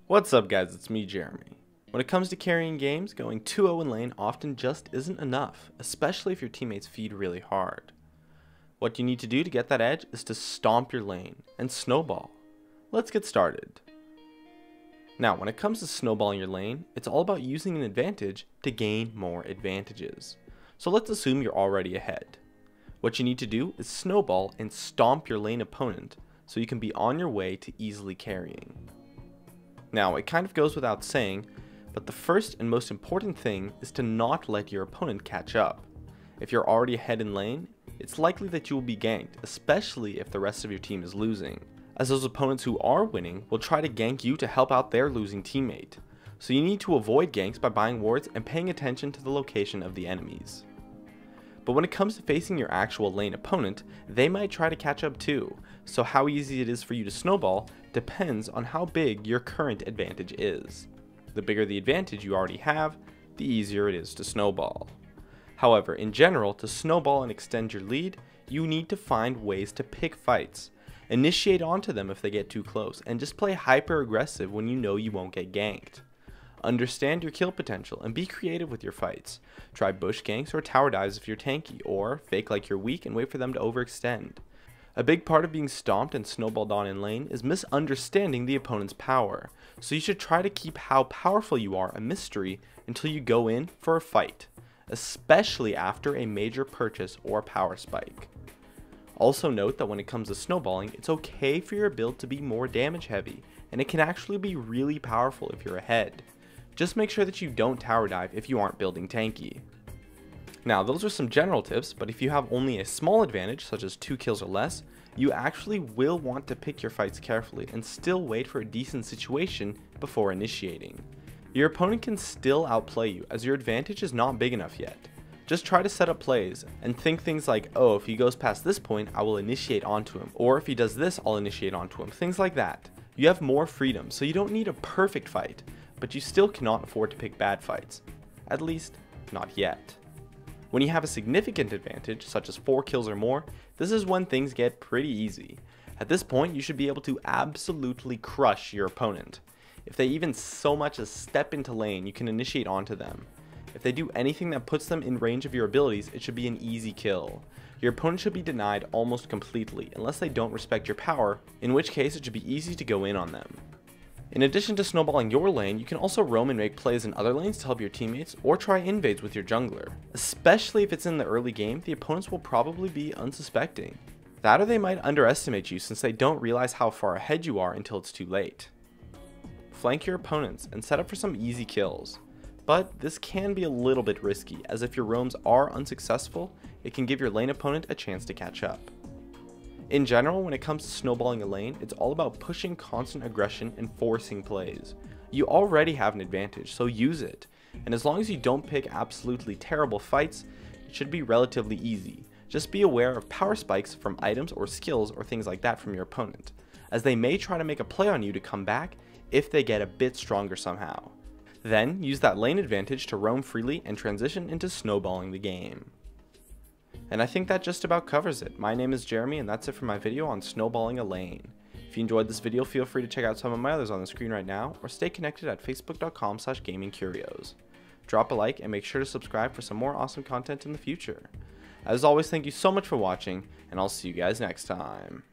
What's up guys, it's me Jeremy. When it comes to carrying games, going 2-0 in lane often just isn't enough, especially if your teammates feed really hard. What you need to do to get that edge is to stomp your lane and snowball. Let's get started. Now when it comes to snowballing your lane, it's all about using an advantage to gain more advantages. So let's assume you're already ahead. What you need to do is snowball and stomp your lane opponent so you can be on your way to easily carrying. Now, it kind of goes without saying, but the first and most important thing is to not let your opponent catch up. If you're already ahead in lane, it's likely that you will be ganked, especially if the rest of your team is losing, as those opponents who are winning will try to gank you to help out their losing teammate. So you need to avoid ganks by buying wards and paying attention to the location of the enemies. But when it comes to facing your actual lane opponent, they might try to catch up too, so how easy it is for you to snowball depends on how big your current advantage is. The bigger the advantage you already have, the easier it is to snowball. However, in general, to snowball and extend your lead, you need to find ways to pick fights. Initiate onto them if they get too close, and just play hyper aggressive when you know you won't get ganked. Understand your kill potential and be creative with your fights. Try bush ganks or tower dives if you're tanky, or fake like you're weak and wait for them to overextend. A big part of being stomped and snowballed on in lane is misunderstanding the opponent's power, so you should try to keep how powerful you are a mystery until you go in for a fight, especially after a major purchase or power spike. Also note that when it comes to snowballing, it's okay for your build to be more damage heavy, and it can actually be really powerful if you're ahead. Just make sure that you don't tower dive if you aren't building tanky. Now those are some general tips, but if you have only a small advantage such as 2 kills or less, you actually will want to pick your fights carefully and still wait for a decent situation before initiating. Your opponent can still outplay you as your advantage is not big enough yet. Just try to set up plays and think things like, oh, if he goes past this point I will initiate onto him, or if he does this I'll initiate onto him, things like that. You have more freedom, so you don't need a perfect fight, but you still cannot afford to pick bad fights. At least, not yet. When you have a significant advantage, such as 4 kills or more, this is when things get pretty easy. At this point, you should be able to absolutely crush your opponent. If they even so much as step into lane, you can initiate onto them. If they do anything that puts them in range of your abilities, it should be an easy kill. Your opponent should be denied almost completely, unless they don't respect your power, in which case it should be easy to go in on them. In addition to snowballing your lane, you can also roam and make plays in other lanes to help your teammates, or try invades with your jungler. Especially if it's in the early game, the opponents will probably be unsuspecting. That or they might underestimate you since they don't realize how far ahead you are until it's too late. Flank your opponents and set up for some easy kills. But this can be a little bit risky, as if your roams are unsuccessful, it can give your lane opponent a chance to catch up. In general, when it comes to snowballing a lane, it's all about pushing constant aggression and forcing plays. You already have an advantage, so use it. And as long as you don't pick absolutely terrible fights, it should be relatively easy. Just be aware of power spikes from items or skills or things like that from your opponent, as they may try to make a play on you to come back if they get a bit stronger somehow. Then, use that lane advantage to roam freely and transition into snowballing the game. And I think that just about covers it. My name is Jeremy, and that's it for my video on snowballing a lane. If you enjoyed this video, feel free to check out some of my others on the screen right now, or stay connected at facebook.com/gamingcurios. Drop a like and make sure to subscribe for some more awesome content in the future. As always, thank you so much for watching, and I'll see you guys next time.